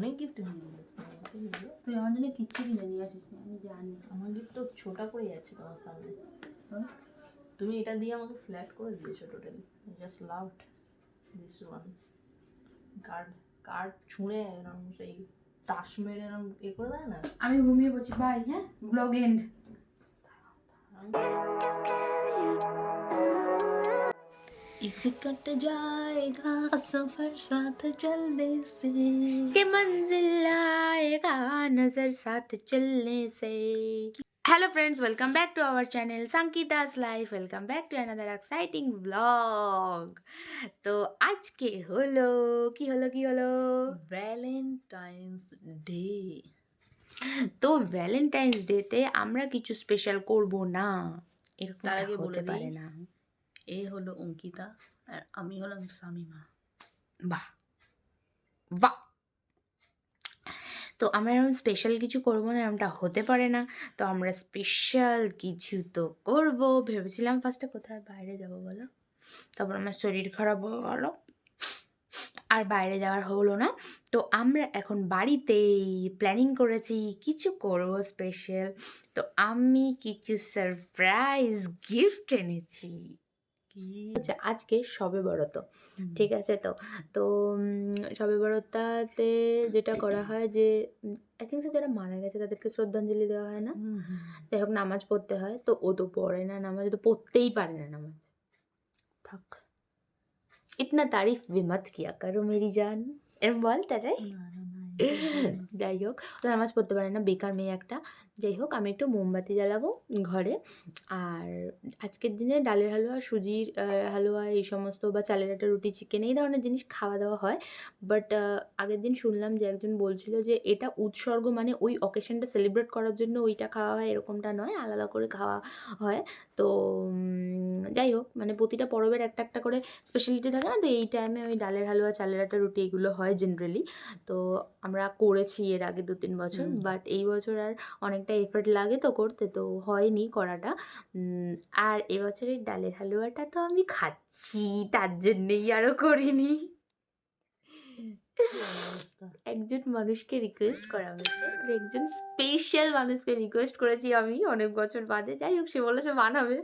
অনেক গিফট দিয়ে দিল। তুই আমার জন্য কিচ্ছু কিনে নিয়ে আসিস না, আমি জানি। আমার গিফট তো ছোটা করে যাচ্ছে তোমার সামনে। তুমি এটা দিয়ে আমাকে ফ্ল্যাট করে দিয়েছো totally. Just loved this one. Card ছুঁড়ে এরকম সেই তাস মেরে এরকম করে দেয় না। আমি ঘুমিয়ে পড়ছি, বাই। হ্যাঁ, ব্লগ এন্ড। एक कट जाएगा सफर साथ चलने से के मंजिल आएगा नजर साथ चलने से। Hello friends, welcome back to our channel Sankita's life. Welcome back to another exciting blog. তো আজকে কি হলো ভ্যালেন্টাইন্স ডে। তো ভ্যালেন্টাইন্স ডেতে আমরা কিছু স্পেশাল করব না, এরকম তার আগে হতে বলে পারে দিই, না। এ হলো অঙ্কিতা আর আমি হলাম সামিমা। বাহ বাহ। তো আমরা এরকম স্পেশাল কিছু করবো না, এরকমটা হতে পারে না। তো আমরা স্পেশাল কিছু তো করব ভেবেছিলাম। ফার্স্টে কোথায় বাইরে যাব বলো, তারপর আমার শরীর খারাপ হয়ে গেল, আর বাইরে যাওয়ার হলো না। তো আমরা এখন বাড়িতেই প্ল্যানিং করেছি কিছু করবো স্পেশাল। তো আমি কিছু সারপ্রাইজ গিফট এনেছি। কি আচ্ছা, আজকে সবে বরত, ঠিক আছে? তো তো সবে বরতটাতে যেটা করা হয় যে আই থিঙ্ক যারা মারা গেছে তাদেরকে শ্রদ্ধাঞ্জলি দেওয়া হয় না, যাই হোক নামাজ পড়তে হয়। তো ও তো পড়ে না নামাজ, তো পড়তেই পারে না নামাজ। থাক, ইতনা তারিফ भी मत किया करो मेरी जान, এরম বল তারাই। যাই হোক, তো নামাজ পড়তে পারে না, বেকার মেয়ে একটা। যাই হোক, আমি একটু মোমবাতি জ্বালাবো ঘরে। আর আজকের দিনে ডালের হালুয়া, সুজির হালুয়া, এই সমস্ত, বা চালের একটা রুটি, চিকেন, এই ধরনের জিনিস খাওয়া দাওয়া হয়। বাট আগের দিন শুনলাম যে একজন বলছিল যে এটা উৎসর্গ, মানে ওই অকেশনটা সেলিব্রেট করার জন্য ওইটা খাওয়া হয়, এরকমটা নয়, আলাদা করে খাওয়া হয়। তো যাই হোক, মানে প্রতিটা পরবের একটা একটা করে স্পেশালিটি থাকে না, তো এই টাইমে ওই ডালের হালুয়া, চালের একটা রুটি, এগুলো হয় জেনারেলি। তো আমরা করেছি এর আগে 2-3 বছর, বাট এই বছর আর অনেকটা এফর্ট লাগে তো করতে, তো হয়নি করাটা। আর এবছরের ডালের হালুয়াটা তো আমি খাচ্ছি, তার জন্যেই আরও করিনি। একজন মানুষকে রিকোয়েস্ট করা হয়েছে, মানে একজন স্পেশাল মানুষকে রিকোয়েস্ট করেছি আমি অনেক বছর বাদে। যাই হোক, সে বলেছে বানাবে,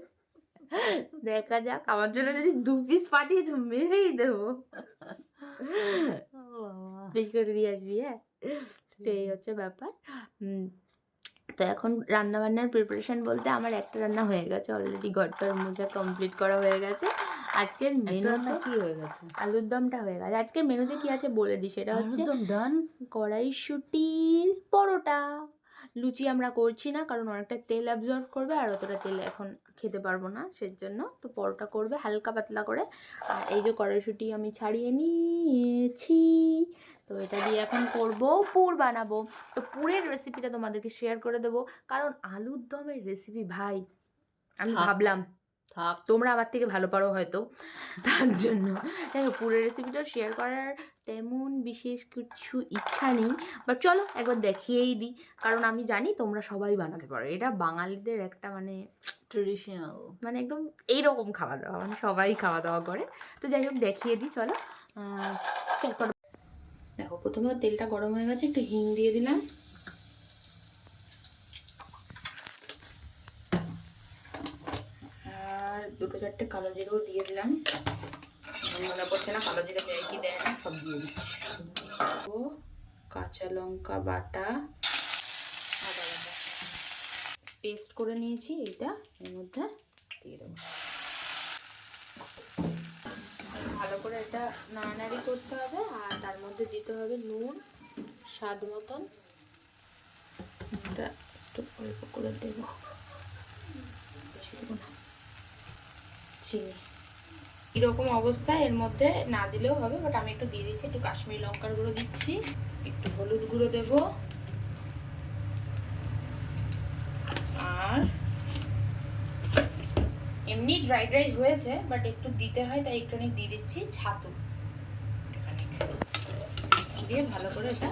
দেখা যাক। আমার জন্য যদি 2 পিস পাঠিয়েছো মেরেই দেবো, বেশি করে দিয়ে আসবি। হ্যাঁ, তো এই হচ্ছে ব্যাপার। তো এখন রান্নাবান্নার প্রিপারেশন বলতে আমার একটা রান্না হয়ে গেছে অলরেডি, ঘরটার মোজা কমপ্লিট করা হয়ে গেছে। আজকের মেনুতে কি হয়ে গেছে? আলুর দমটা হয়ে গেছে। আজকের মেনুতে কি আছে বলে দিই, সেটা হচ্ছে ডান কড়াইশুঁটির পরোটা। লুচি আমরা করছি না, কারণ অনেকটা তেল অ্যাবজর্ব করবে, আর অতটা তেল এখন খেতে পারবো না, সেজন্য। তো পরোটা করবে হালকা পাতলা করে। আর এই যে কড়াইশুঁটি আমি ছাড়িয়ে নিয়েছি, তো এটা দিয়ে এখন করবো পুর বানাবো। তো পুরের রেসিপিটা তোমাদেরকে শেয়ার করে দেবো, কারণ আলুর দমের রেসিপি ভাই আমি ভাবলাম থাক, তোমরা আমার থেকে ভালো পারো হয়তো, তার জন্য। যাই হোক, পুরের রেসিপিটা শেয়ার করার তেমন বিশেষ কিছু ইচ্ছা নেই, বাট চলো একবার দেখিয়েই দিই, কারণ আমি জানি তোমরা সবাই বানাতে পারো। এটা বাঙালিদের একটা মানে ট্রেডিশনাল, মানে একদম এইরকম খাওয়া দাওয়া, মানে সবাই খাওয়া দাওয়া করে। তো যাই হোক, দেখিয়ে দিই চলো। চটপট দেখো, প্রথমে তেলটা গরম হয়ে গেছে, একটু হিং দিয়ে দিলাম, আর 2-4টে কালো জিরেও দিয়ে দিলাম। মনে পড়ছে না কালো জিরে দেয় কি দেয় না, সব দিয়ে দিচ্ছি। কাঁচা লঙ্কা বাটা, আদা বাটা পেস্ট করে নিয়েছি, এইটা এর মধ্যে দিয়ে দেবো। ভালো করে এটা নাড়ানাড়ি করতে হবে, আর তার মধ্যে দিতে হবে নুন স্বাদ মতন। এটা একটু অল্প করে দেবো, বেশি দেবো না। চিনি এরকম অবস্থায় এর মধ্যে না দিলেও হবে, বাট আমি একটু দিয়ে দিচ্ছি। একটু কাশ্মীরি লঙ্কার গুঁড়ো দিচ্ছি, একটু হলুদ গুঁড়ো দেব, আর এমনি ড্রাই ড্রাই হয়েছে, বাট একটু দিতে হয় তাই একটু অনেক দিয়ে দিচ্ছি ছাতু, দিয়ে ভালো করে এটা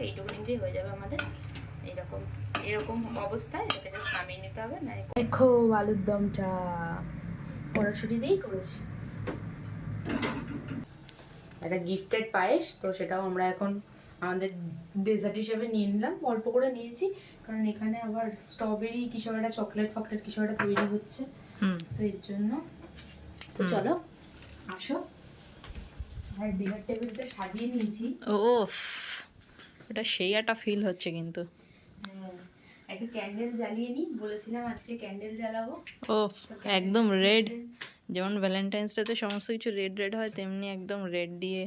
এইটুকু দিয়ে হয়ে যাবে আমাদের। এরকম অবস্থায় এটাকে জাস্ট নামিয়ে নিতে হবে। না দেখো, আলুর দমটা কড়াইশুঁটি দিয়েই করেছি। একটা গিফটেড পায়েস, তো সেটাও আমরা এখন আমাদের ডেজার্ট হিসেবে নিয়ে নিলাম, অল্প করে নিয়েছি কারণ এখানে আবার স্ট্রবেরি কিছু একটা চকলেট ফকলেট কিছু একটা তৈরি হচ্ছে, তো এর জন্য। তো চলো আসো, আর ডিনার টেবিলটা সাজিয়ে নিয়েছি। ও এটা সেই একটা ফিল হচ্ছে কিন্তু। হ্যাঁ, একটা ক্যান্ডেল জ্বালিয়ে নি, বলেছিলাম আজকে ক্যান্ডেল জ্বালাবো। ও একদম রেড, যেমন ভ্যালেন্টাইন্স ডেতে সমস্ত কিছু রেড রেড হয়, তেমনি একদম রেড দিয়ে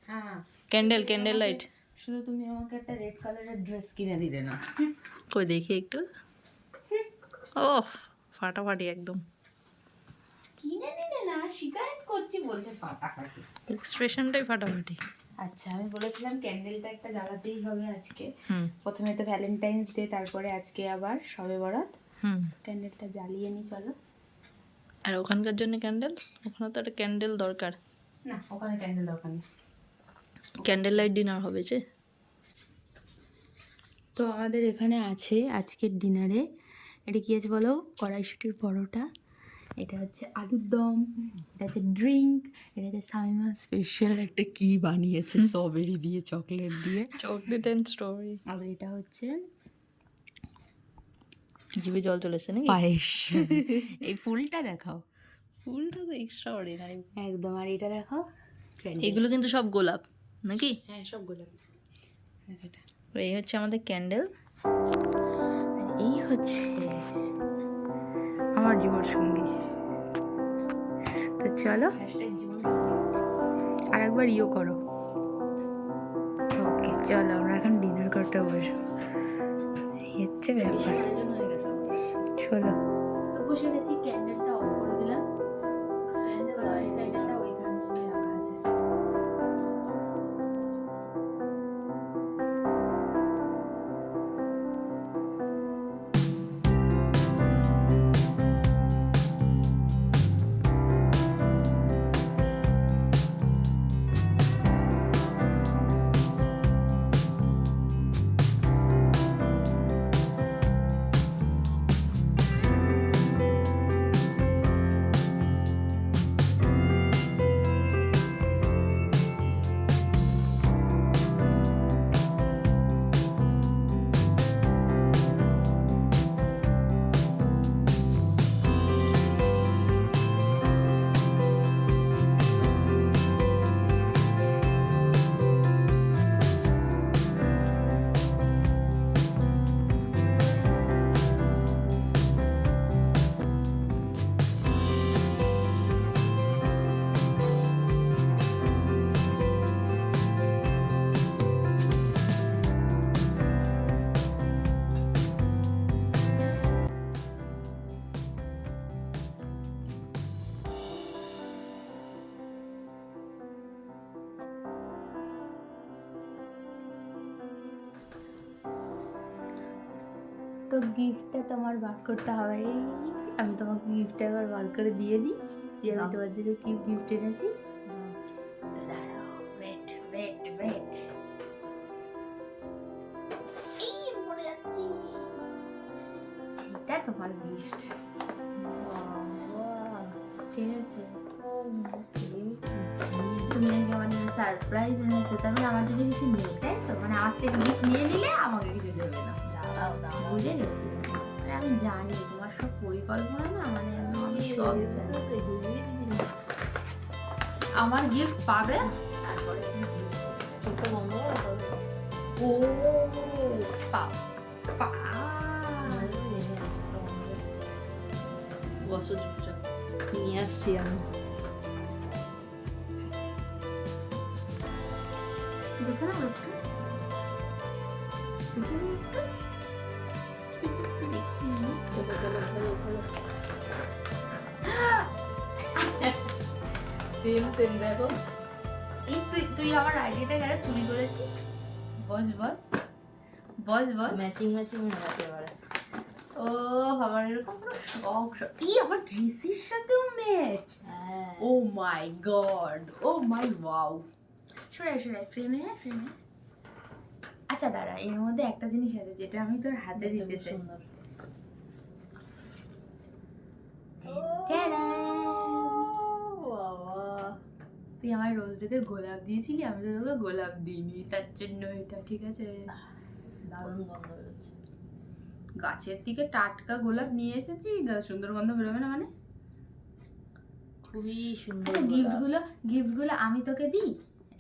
হ্যাঁ, ক্যান্ডেল লাইট। শুধু তুমি আমাকে একটা রেড কালারের ড্রেস কিনে দিলে না। কই দেখি একটু। ও ফাটাফাটি একদম, কিনে দিলে না, শিকায়ত করছি বলছে ফাটাফাটি। এক্সপ্রেশনটাই ফাটাফাটি। আচ্ছা, আমি বলেছিলাম ক্যান্ডেলটা একটা জ্বালাতেই হবে আজকে। হুম প্রথমে তো ভ্যালেন্টাইন্স ডে, তারপরে আজকে আবার শবে বরাত। হুম। ক্যান্ডেলটা জ্বালিয়ে নি চলো। আর ওখানকার জন্য ক্যান্ডেল, ওখানে তো একটা ক্যান্ডেল দরকার। না, ওখানে ক্যান্ডেল দরকার নেই। ক্যান্ডেল লাইট ডিনার হবে যে। তো আমাদের এখানে আছে আজকের ডিনারে, এটা কি আছে বলো? কড়াইশুটির পরোটা, এটা হচ্ছে আলুর দম, এটা হচ্ছে ড্রিঙ্ক, এটা হচ্ছে সামিমা স্পেশাল একটা কি বানিয়েছে স্ট্রবেরি দিয়ে চকলেট দিয়ে, চকলেট অ্যান্ড স্ট্রবেরি। আর এটা হচ্ছে জিভে জল চলেছে নাকি? পায়েস। এই ফুলটা দেখাও, ফুলটা তো এক্সট্রা অর্ডিনারি একদম। আর এটা দেখো, এগুলো কিন্তু সব গোলাপ নাকি? হ্যাঁ সব গোলাপ। এটা আর এই হচ্ছে আমাদের ক্যান্ডেল, আর এই হচ্ছে আমার জীবন সঙ্গী। তো চলো আর একবার ইও করো। ওকে চলো, আমরা এখন ডিনার করতে বসবো, এই হচ্ছে ব্যাপার। চলো, তো বসে গেছি, ক্যান্ডেলটা অফ করে দিলাম। ক্যান্ডেলটা ওইখানে রাখা আছে। তো গিফটটা তোমার বার করতে হবে। আমি তোমাকে গিফটটা এবার বার করে দিয়ে দিই, যে আমি তোমার জন্য কি গিফট এনেছি। তো দাঁড়াও, ওয়েট ওয়েট ওয়েট, এই পড়ে যাচ্ছি। এটা তোমার গিফট, ঠিক আছে? তুমি আমাকে মানে সারপ্রাইজ এনেছো, তার মানে আমার জন্য কিছু নেই, তাই তো? মানে আমার থেকে গিফট নিয়ে নিলে আমাকে কিছু দেবে না, বুঝে গেছি। আমি জানি তোমার সব পরিকল্পনা না, মানে একদম আমি সব জানি। আমার গিফট পাবে, তারপরে চোখটা বন্ধ করে ও পা পা বসো চুপচাপ, নিয়ে আসছি আমি। দেখো না একটু, সেম সেম দেখো। এই তুই আমার আইডিয়াটা কেন চুরি করেছিস? বস বস বস বস, ম্যাচিং ম্যাচিং হয়ে গেছে এবারে। ও আমার এরকম শখ, এই আমার ড্রেসের সাথেও ম্যাচ। ও মাই গড, ও মাই ওয়াও। সরাই ফ্রেমে ফ্রেমে। আচ্ছা দাঁড়া, এর মধ্যে একটা জিনিস আছে যেটা আমি তোর হাতে দিতে চাই। তুই আমায় রোজ ডেতে গোলাপ দিয়েছিলি, আমি তো তোকে গোলাপ দিইনি, তার জন্য এটা ঠিক আছে। দারুণ গন্ধ বেরোচ্ছে। গাছের থেকে টাটকা গোলাপ নিয়ে এসেছি, সুন্দর গন্ধ বেরোবে না মানে? খুবই সুন্দর আচ্ছা, গিফটগুলো আমি তোকে দিই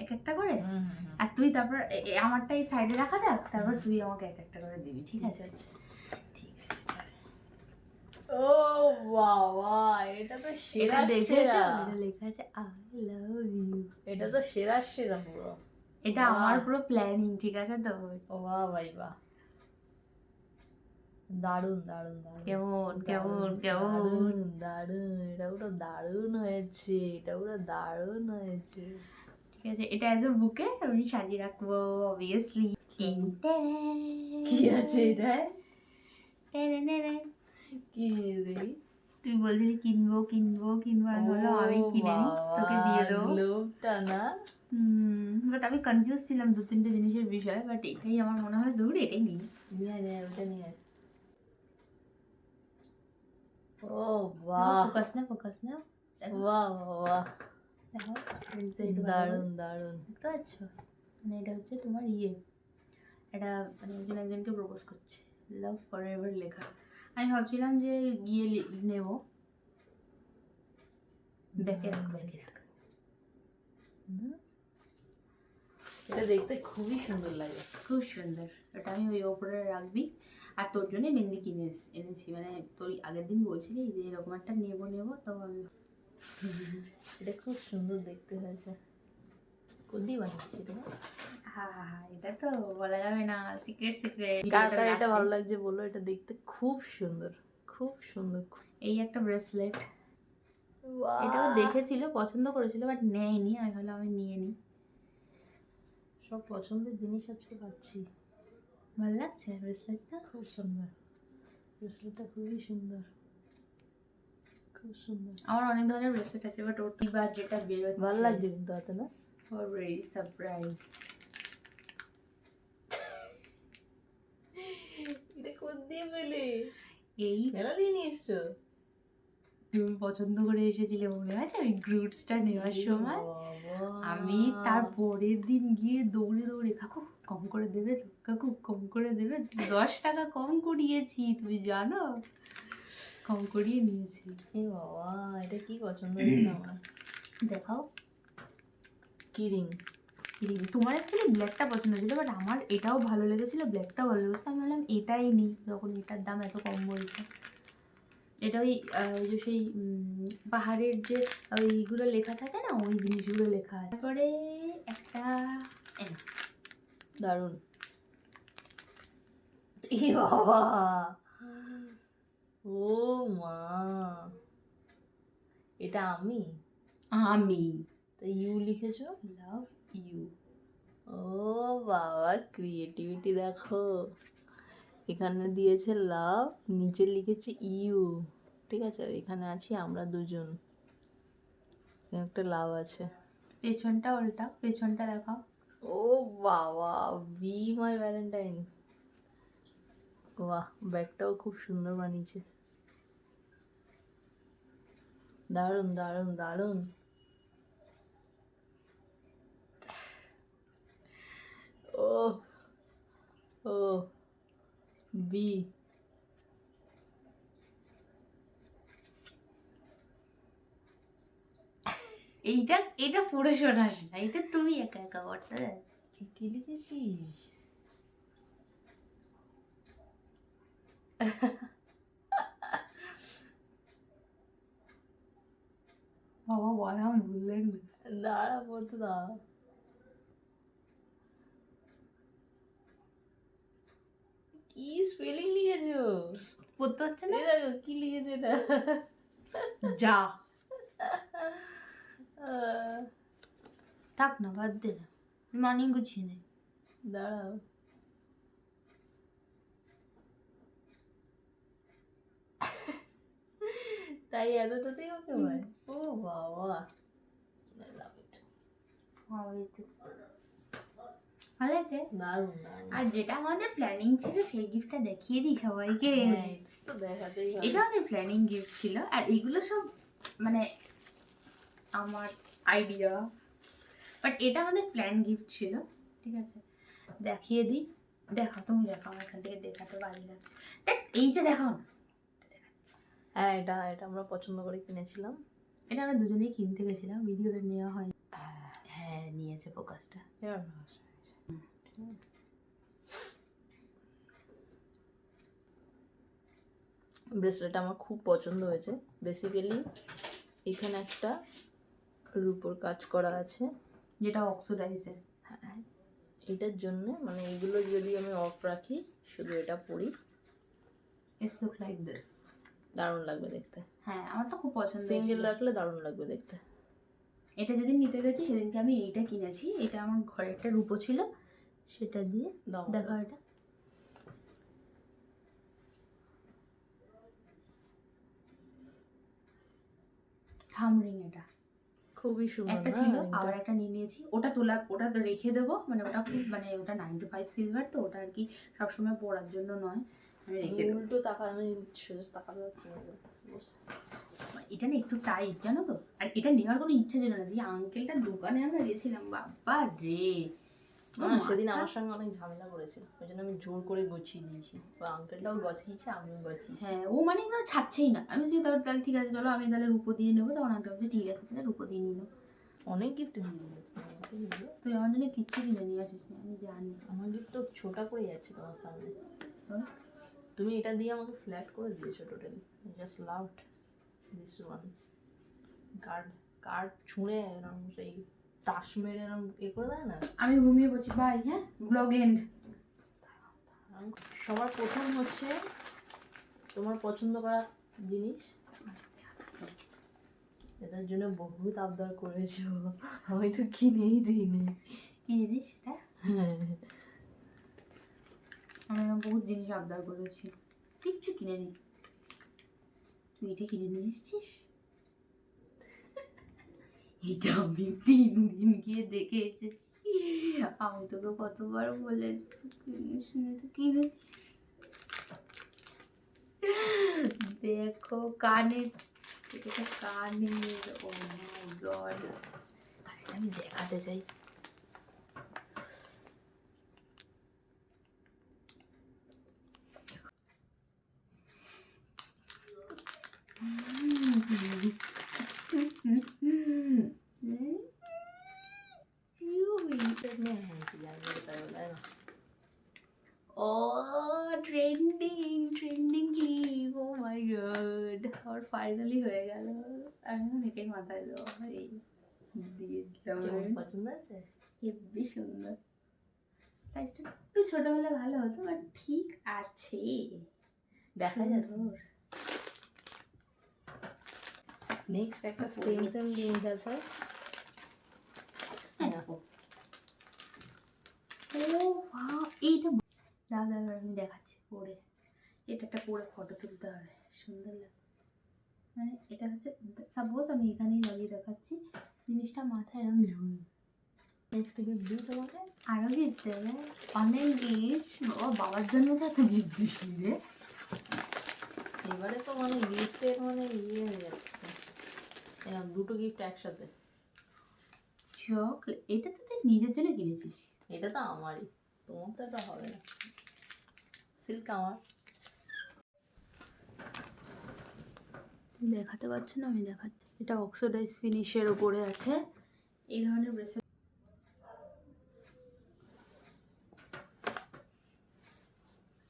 এক একটা করে, আর তুই তারপর আমারটা এই সাইডে রাখা থাক, তারপর তুই আমাকে এক একটা করে দিবি, ঠিক আছে? ঠিক আছে স্যার। ও বাবা, এটা তো সেরা সেরা। এটা লেখা আছে আই লাভ ইউ। এটা তো সেরা সেরা পুরো। এটা আমার পুরো প্ল্যানিং, ঠিক আছে তো? ও বাহ ভাই বাহ, দারুন দারুন দারুন। কেমন কেমন দারুন দারুন, এটা পুরো দারুন হয়েছে, এটা পুরো দারুন হয়েছে। ঠিক আছে, এটা অ্যাজ এ বুকে আমি সাজিয়ে রাখবো অবভিয়াসলি। কি আছে এটা? কি দেখি? তুই বলছিলি কিনবো কিনবো কিনবো, আমি বললাম আমি কিনে নি, তোকে দিয়ে দেবো। লোভটা না, বাট আমি কনফিউজ ছিলাম 2-3টে জিনিসের বিষয়ে, বাট এটাই আমার মনে হয় দূর, এটাই নিই। নিয়ে নে, ওটা নিয়ে। ও বাহ, ফোকাস না বাহ বাহ, দেখো, দারুন দারুন। দেখতে পাচ্ছ? মানে এটা হচ্ছে তোমার এটা মানে একজনকে প্রপোজ করছে, লাভ ফর এভার লেখা। আমি ভাবছিলাম যে গিয়ে নেব, ব্যাকে রাখ। এটা দেখতে খুবই সুন্দর লাগে, খুব সুন্দর। এটা আমি ওই ওপরে রাখবি। আর তোর জন্য মেহেন্দি কিনে এনেছি, মানে তোর আগের দিন বলছিলি যে এরকম একটা নেবো তো আমি। এটা খুব সুন্দর দেখতে হয়েছে। কোদি বানিয়েছি এটা? হ্যাঁ, এটা তো বলা যাবে না, সিক্রেট। কার কার এটা ভালো লাগছে বলো, এটা দেখতে খুব সুন্দর, খুব সুন্দর। এই একটা ব্রেসলেট, এটাও দেখেছিল, পছন্দ করেছিল, বাট নেয়নি। আমি ভাবলাম আমি নিয়ে নিই। সব পছন্দের জিনিস আজকে পাচ্ছি। ভালো লাগছে ব্রেসলেটটা? খুব সুন্দর, ব্রেসলেটটা খুবই সুন্দর, খুব সুন্দর। আমার অনেক ধরনের ব্রেসলেট আছে, বাট ওর এবার যেটা বেরোচ্ছে ভালো লাগছে কিন্তু হাতে না? Very surprise. এটা কোন দিয়ে পেলে? এই মেলা দিয়ে নিয়ে এসছো? তুমি পছন্দ করে এসেছিলে, মনে আছে? ওই গ্রুটসটা নেওয়ার সময় আমি তার পরের দিন গিয়ে দৌড়ে কাকু কম করে দেবে তো, কাকু কম করে দেবে, 10 টাকা কম করিয়েছি, তুমি জানো, কম করিয়ে নিয়েছি। এ বাবা, এটা কি পছন্দ হয়েছে আমার? দেখাও। কি রিং? তোমার অ্যাকচুয়ালি ব্ল্যাকটা পছন্দ ছিল, বাট আমার এটাও ভালো লেগেছিল, ব্ল্যাকটাও ভালো লেগেছিল। আমি বললাম এটাই নিই, যখন এটার দাম এত কম বলছে। এটা ওই যে সেই পাহাড়ের যে ওইগুলো লেখা থাকে না, ওই জিনিসগুলো লেখা আছে। তারপরে একটা দারুন। এ বাবা, ও মা, এটা আমি তো ইউ লিখেছো? Love you. ও বাবা, ক্রিয়েটিভিটি দেখো। এখানে দিয়েছে লাভ, নিচে লিখেছে ইউ, ঠিক আছে? আর এখানে আছি আমরা দুজন, একটা লাভ আছে। পেছনটা উল্টা, পেছনটা দেখাও। ও বাবা, বি মাই ভ্যালেন্টাইন। বাহ, ব্যাগটাও খুব সুন্দর বানিয়েছে, দারুন দারুন দারুন। ও ও বি, এটা পড়ে শোনাস না, এটা তুমি একা একা করতে। কি লিখেছিস? বাবা বল, আমি ভুল লাগবে। দাঁড়া, বলতে দাও। কি স্পেলিং লিখেছো? পড়তে হচ্ছে না, দেখো কি লিখেছে এটা। যা থাক না, বাদ দে না, মানি গুছিয়ে নে। দাঁড়াও, তাই এতটাতেই ওকে ভাই? ও বাবা, ভালো আছে, দারুণ দারুণ। আর যেটা আমাদের প্ল্যানিং ছিল সেই গিফটটা দেখিয়ে দিই সবাইকে। হ্যাঁ, তো দেখাতেই হবে। এটা আমাদের প্ল্যানিং গিফট ছিল, আর এগুলো সব মানে আমার আইডিয়া, বাট এটা আমাদের প্ল্যান গিফট ছিল, ঠিক আছে। দেখিয়ে দিই, দেখাও তুমি, দেখাও, আমার এখান থেকে দেখাতে বাজে লাগছে। দেখ এইটা দেখাও না। হ্যাঁ, এটা এটা আমরা পছন্দ করে কিনেছিলাম। এটা আমরা দুজনেই কিনতে গেছিলাম, ভিডিওটা নেওয়া হয়। হ্যাঁ নিয়েছে ফোকাসটা। ব্রেসলেট আমার খুব পছন্দ হয়েছে। বেসিক্যালি এখানে একটা রূপোর কাজ করা আছে, যেটা অক্সিডাইজের। হ্যাঁ, এটার জন্য মানে এগুলো যদি আমি অফ রাখি, শুধু এটা পরি, ইটস লুক লাইক দিস। দারুণ লাগবে দেখতে। হ্যাঁ আমার তো খুব পছন্দ সিঙ্গেল হয়েছিল। রাখলে দারুণ লাগবে দেখতে। এটা যেদিন নিতে গেছি সেদিনকে আমি এইটা কিনেছি। এটা আমার ঘরে একটা রূপো ছিল, সেটা দিয়ে। দাও দেখো এটা থাম রিং, এটা খুবই সুন্দর একটা না ছিল, ringটা? আবার একটা নিয়ে নিয়েছি। ওটা তোলা, ওটা তো রেখে দেবো, মানে ওটা খুব মানে ওটা 9 to 5 সিলভার, তো ওটা আর কি সবসময় পরার জন্য নয়, আমি রেখে দেবো। উল্টো তাকা, আমি সোজা তাকাতে পারছি না। এটা না একটু টাইট জানো তো, আর এটা নেওয়ার কোনো ইচ্ছে ছিল না। যে আঙ্কেলটার দোকানে আমরা গেছিলাম, বাবা রে, সেদিন আমার সঙ্গে অনেক ঝামেলা করেছিল, ওই জন্য আমি জোর করে গুছিয়ে দিয়েছি। ওই আঙ্কেলটাও গছিয়েছে, আমিও গছিয়েছি। হ্যাঁ ও মানে ধর ছাড়ছেই না। আমি বলছি তাহলে ঠিক আছে চলো, আমি তাহলে রূপো দিয়ে নেবো। তখন আঙ্কেল বলছে ঠিক আছে তাহলে রূপো দিয়ে নিল। অনেক গিফট দিয়ে দিল। তুই আমার জন্য কিচ্ছু কিনে নিয়ে আসিস না, আমি জানি। আমার গিফট তো ছোটা পড়ে যাচ্ছে তোমার সামনে। হ্যাঁ? তুমি এটা দিয়ে আমাকে ফ্ল্যাট করে দিয়েছো totally. Just loved this one. Card card ছুঁড়ে এরকম সেই তাস মেরে এরকম এ করে দেয় না। আমি ঘুমিয়ে পড়ছি, বাই। হ্যাঁ ব্লগ এন্ড। সবার প্রথম হচ্ছে তোমার পছন্দ করা জিনিস, এটার জন্য বহুত আবদার করেছো, আমি তো কিনেই দিইনি। কি জিনিস এটা? আমি এরকম বহুত জিনিস আবদার করেছি, কিচ্ছু কিনে নি। তুই এটা কিনে নিয়ে এসছিস? এটা আমি 3 দিন গিয়ে দেখে এসেছি। আমি তোকে কতবার বলেছি কিনিস না, তো কিনে দেখো কানের, এটা কানের, ও মাই গড, আমি দেখাতে চাই। ও ট্রেন্ডিং ট্রেন্ডিং ক্লিপ, ও মাই গড, আমার ফাইনালি হয়ে গেল। আমি এটাই মাথায় দেবো, এই দিয়ে দিলাম। পছন্দ আছে? হেব্বি সুন্দর। সাইজটা একটু ছোট হলে ভালো হতো, বাট ঠিক আছে, দেখা যাচ্ছে। নেক্সট একটা সেম সেম জিনিস আছে। দেখো ও বাহ, এইটা দাদা আমি দেখাচ্ছি পরে। এটা একটা পরে ফটো তুলতে হবে, সুন্দর লাগে। মানে এটা হচ্ছে সাপোজ আমি এখানেই লাগিয়ে দেখাচ্ছি, জিনিসটা মাথায় এরকম ঝুল। নেক্সট গিফট দিই তোমাকে। আরও গিফট দেবে, অনেক গিফট। বাবা, বাবার জন্য তো এত গিফট দিস রে। এবারে তো মানে গিফটের মানে ইয়ে হয়ে যাচ্ছে, এরকম দুটো গিফট একসাথে। চকলেট, এটা তো তুই নিজের জন্য কিনেছিস। এটা তো আমারই, তোমার তো এটা হবে না। সিল্ক আমার। দেখাতে পারছো না, আমি দেখাচ্ছি। এটা অক্সিডাইজ ফিনিশের ওপরে আছে, এই ধরনের ব্রেসলেট।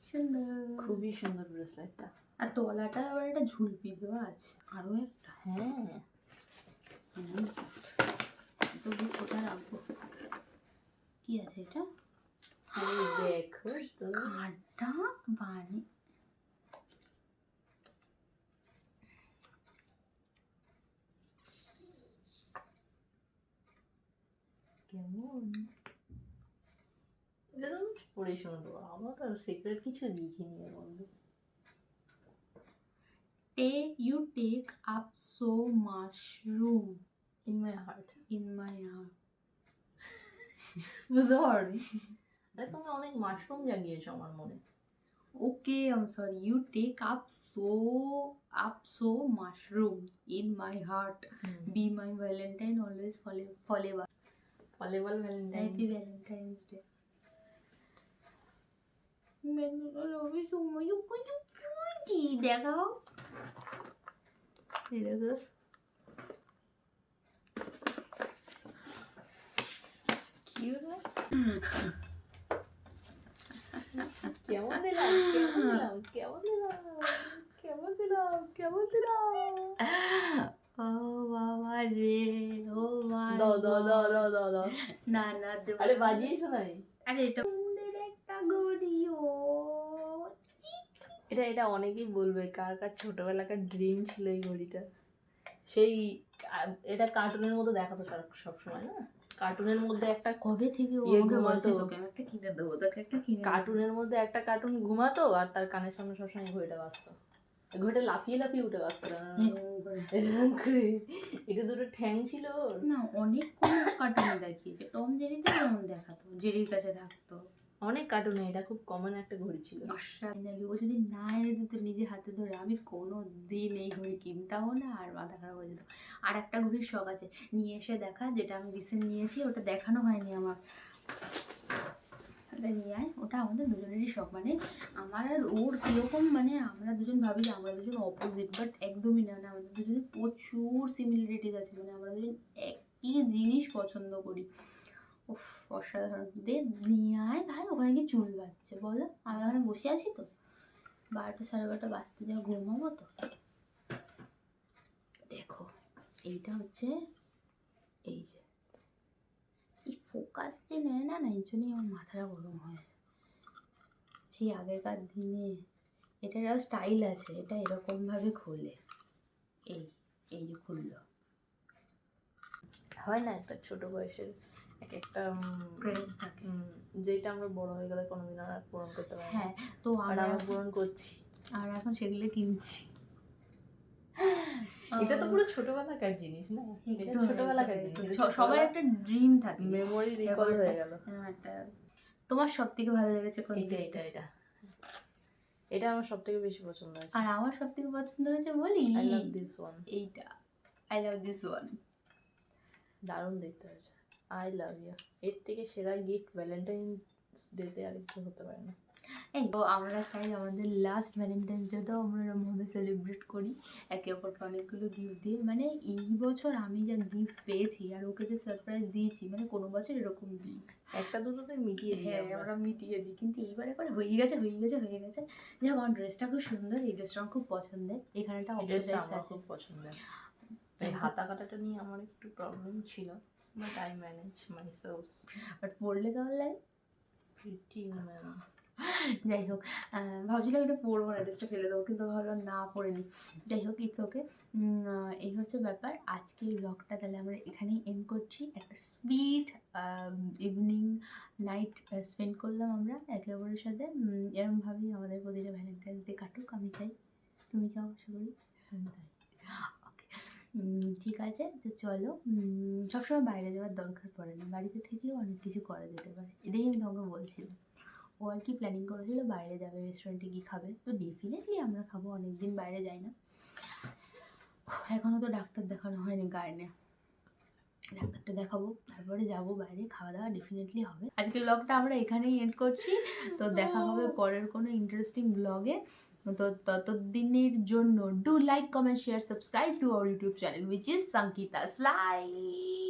সুন্দর, খুবই সুন্দর ব্রেসলেটটা। আর তলাটা আবার একটা ঝুলপি দেওয়া আছে, আরও একটা। হ্যাঁ, তো ওটা রাখবো। কি আছে এটা? এই দেখো তো। কাটা বানি, কেমন? এটা তো পড়ে শুনবো, আমার তো সিক্রেট কিছু লিখিনি এর মধ্যে। You take up so much room In my heart. in my heart. বুঝতে পারোনি? আরে তুমি অনেক মাশরুম জাগিয়েছো আমার মনে। Okay, I'm sorry. You take up so much room in my heart. Be my Valentine always forever. ফলে বল ভ্যালেন্টাইন। Happy Valentine's day. দেখাও এই দেখো কি হলো? কেমন দিলাম ও বাবা রে, ও মা, দাও দাও দাও দাও দাও দাও। না না দেবো আরে না। বাজিয়ে শোনাই। আরে এটা সুন্দর একটা ঘড়ি। ও এটা অনেকেই বলবে কার কার ছোটবেলাকার ড্রিম ছিল এই ঘড়িটা। সেই এটা কার্টুনের মধ্যে দেখাতো সবসময় না, কার্টুনের মধ্যে একটা কবে থেকে ও ইয়ে আমাকে ঘুমাতো। বলছে তোকে আমি একটা কিনে দেবো, তোকে একটা কিনে দেবো। কার্টুনের মধ্যে একটা কার্টুন ঘুমাতো আর তার কানের সামনে সবসময় এই ঘড়িটা বাজতো। এই ঘড়িটা লাফিয়ে লাফিয়ে উঠে বাজতো না। এটা দুটো ঠ্যাং ছিল ওর। না অনেক কোন কার্টুনে দেখিয়েছে, টম জেরিতে যেমন দেখাতো, জেরির কাছে থাকতো। অনেক কার্টুনে এটা খুব কমন একটা ঘড়ি ছিল। অসাধারণ। ও যদি না এনে দিত নিজে হাতে ধরে, আমি কোনো দিন এই ঘড়ি কিনতামও না, আর মাথা খারাপ হয়ে যেত। আর একটা ঘড়ির শখ আছে, নিয়ে এসে দেখা, যেটা আমি রিসেন্ট নিয়েছি, ওটা দেখানো হয়নি আমার। ওটা নিয়ে আয়, ওটা আমাদের দুজনেরই শখ। মানে আমার আর ওর কীরকম, মানে আমরা দুজন ভাবি যে আমরা দুজন অপোজিট, বাট একদমই না। আমাদের দুজনের প্রচুর সিমিলারিটিস আছে, মানে আমরা দুজন একই জিনিস পছন্দ করি। উফ অসাধারণ। দে নিয়ে আয় ভাই, ওখানে গিয়ে চুল বাজছে বলো, আমি ওখানে বসে আছি তো, 12টা 12:30 বাজতে যা ঘুমাবো তো। দেখো এইটা হচ্ছে, এই যে এই ফোকাস যে নেয় না, এই জন্যই আমার মাথাটা গরম হয়। সেই আগেকার দিনে এটার স্টাইল আছে, এটা এরকমভাবে খোলে, এই এই যে খুললো। হয় না একটা ছোট বয়সের একটা ক্রেজ থাকে, যেটা আমরা বড় হয়ে গেলে কোনোদিন আর পূরণ করতে পারি না। হ্যাঁ তো আর আমরা পূরণ করছি। আর এখন সেগুলো কিনছি। এটা তো পুরো ছোটবেলাকার জিনিস না, এটা ছোটবেলাকার জিনিস। সবার একটা ড্রিম থাকে, মেমোরি রিকল হয়ে গেল। একটা। তোমার সব থেকে ভালো লেগেছে কোনটা? এটা এটা এটা এটা আমার সবথেকে বেশি পছন্দ আছে। আর আমার সব থেকে পছন্দ হয়েছে বলি, আই লাভ দিস ওয়ান। এইটা আই লাভ দিস ওয়ান, দারুণ দেখতে হয়েছে। আই লাভ ইউ, এর থেকে সেরা গিফট ভ্যালেন্টাইন্স ডেতে আর কিছু হতে পারে না। এই তো আমরা চাই আমাদের লাস্ট ভ্যালেন্টাইন্স ডেতেও আমরা এরকমভাবে সেলিব্রেট করি, একে অপরকে অনেকগুলো গিফট দিয়ে। মানে এই বছর আমি যা গিফট পেয়েছি আর ওকে যে সারপ্রাইজ দিয়েছি, মানে কোনো বছর এরকম দিই একটা দুটোতে মিটিয়ে দিই। হ্যাঁ আমরা মিটিয়ে দিই, কিন্তু এইবারে করে হয়ে গেছে। যাই হোক, আমার ড্রেসটা খুব সুন্দর, এই ড্রেসটা আমার খুব পছন্দের। এখানেটা ড্রেসটা অপশনাল আমার আছে, খুব পছন্দের। এই হাতা কাটাটা নিয়ে আমার একটু প্রবলেম ছিল, but I manage myself. But পরলে কেমন লাগে? Pretty woman. যাই হোক, ভাবছিলাম এটা পরবো না, ড্রেসটা ফেলে দেবো, কিন্তু ভাবলাম না পরে নিই। যাই হোক, ইটস ওকে। এই হচ্ছে ব্যাপার। আজকের ব্লগটা তাহলে আমরা এখানেই এন্ড করছি। একটা সুইট ইভিনিং নাইট স্পেন্ড করলাম আমরা একে অপরের সাথে। এরমভাবেই আমাদের প্রতিটা ভ্যালেন্টাইন্স ডে কাটুক, আমি চাই, তুমি চাও, আশা করি। ওকে, ঠিক আছে। তো চলো, সবসময় বাইরে যাওয়ার দরকার পড়ে না, বাড়িতে থেকেও অনেক কিছু করা যেতে পারে। এটাই আমি তোমাকে বলছিলাম। ও আর কি প্ল্যানিং করেছিল বাইরে যাবে, রেস্টুরেন্টে গিয়ে খাবে, তো ডেফিনেটলি আমরা খাবো, অনেকদিন বাইরে যাই না। এখনও তো ডাক্তার দেখানো হয়নি গায়ে, ডাক্তারটা দেখাবো, তারপরে যাব বাইরে, খাওয়া দাওয়া ডেফিনেটলি হবে। আজকের ব্লগটা আমরা এখানেই এন্ড করছি। তো দেখা হবে পরের কোনো ইন্টারেস্টিং ব্লগে। তো ততদিনের জন্য do like, comment, share, subscribe to our YouTube channel, which is Sankita Slide.